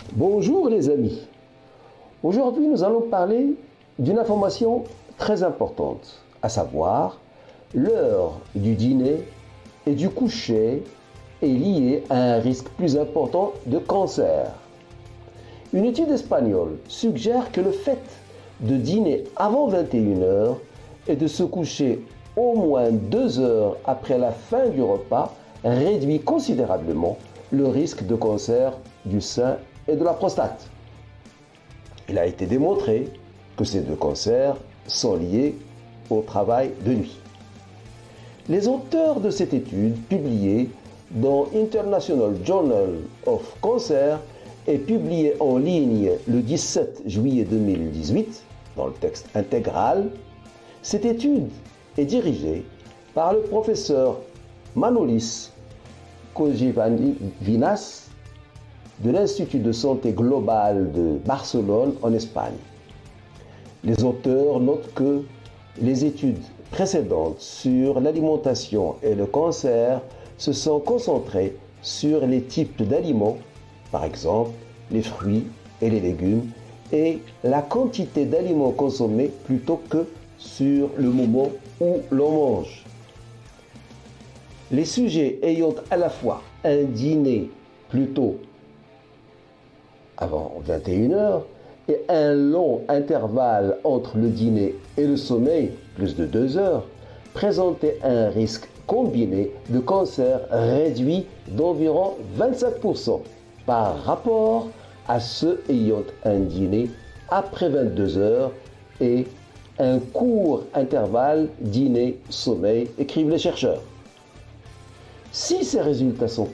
Bonjour les amis. Aujourd'hui, nous allons parler d'une information très importante, à savoir l'heure du dîner et du coucher est liée à un risque plus important de cancer. Une étude espagnole suggère que le fait de dîner avant 21 heures et de se coucher au moins 2 heures après la fin du repas réduit considérablement le risque de cancer du sein et de la prostate. Il a été démontré que ces deux cancers sont liés au travail de nuit. Les auteurs de cette étude, publiée dans International Journal of Cancer et publiée en ligne le 17 juillet 2018, dans le texte intégral, cette étude est dirigée par le professeur Manolis Kogivinas de l'Institut de santé globale de Barcelone en Espagne. Les auteurs notent que les études précédentes sur l'alimentation et le cancer se sont concentrées sur les types d'aliments, par exemple les fruits et les légumes, et la quantité d'aliments consommés plutôt que sur le moment où l'on mange. Les sujets ayant à la fois un dîner plutôt avant 21 heures et un long intervalle entre le dîner et le sommeil, plus de 2 heures, présentaient un risque combiné de cancer réduit d'environ 25% par rapport à ceux ayant un dîner après 22 heures et un court intervalle dîner-sommeil, écrivent les chercheurs. Si ces résultats sont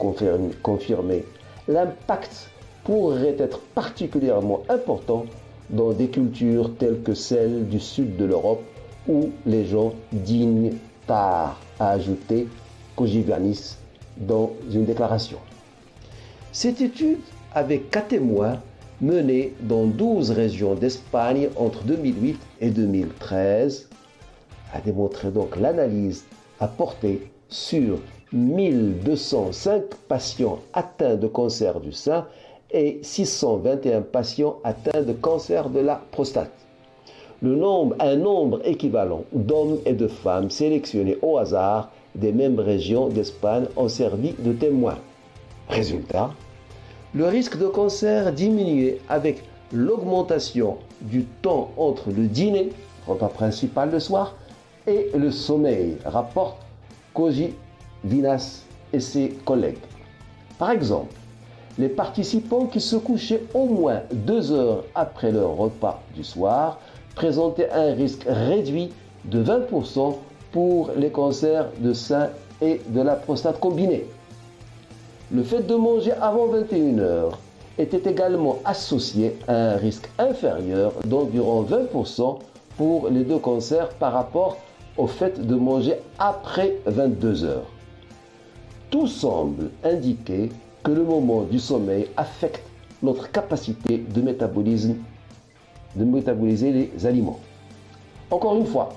confirmés, l'impact pourrait être particulièrement important dans des cultures telles que celle du sud de l'Europe où les gens dînent tard, a ajouté Kogivianis dans une déclaration. Cette étude, avec 4 témoins menés dans 12 régions d'Espagne entre 2008 et 2013, a démontré donc l'analyse a porté sur 1205 patients atteints de cancer du sein et 621 patients atteints de cancer de la prostate. Un nombre équivalent d'hommes et de femmes sélectionnés au hasard des mêmes régions d'Espagne ont servi de témoins. Résultat, le risque de cancer diminuait avec l'augmentation du temps entre le dîner, repas principal le soir, et le sommeil, rapporte Kogivinas et ses collègues. Par exemple, les participants qui se couchaient au moins 2 heures après leur repas du soir présentaient un risque réduit de 20% pour les cancers de sein et de la prostate combinés. Le fait de manger avant 21 heures était également associé à un risque inférieur d'environ 20% pour les deux cancers par rapport au fait de manger après 22 heures. Tout semble indiquer que le moment du sommeil affecte notre capacité de métaboliser les aliments. Encore une fois,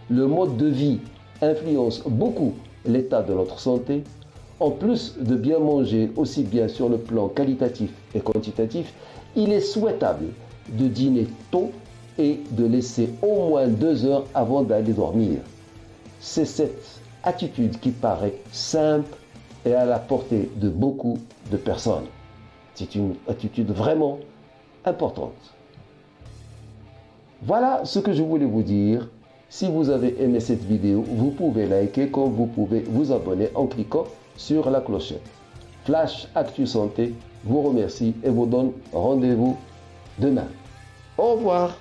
le mode de vie influence beaucoup l'état de notre santé. En plus de bien manger aussi bien sur le plan qualitatif et quantitatif, il est souhaitable de dîner tôt et de laisser au moins 2 heures avant d'aller dormir. C'est cette attitude qui paraît simple et à la portée de beaucoup de personnes. C'est une attitude vraiment importante. Voilà ce que je voulais vous dire. Si vous avez aimé cette vidéo, vous pouvez liker comme vous pouvez vous abonner en cliquant sur la clochette. Flash Actu Santé vous remercie et vous donne rendez-vous demain. Au revoir.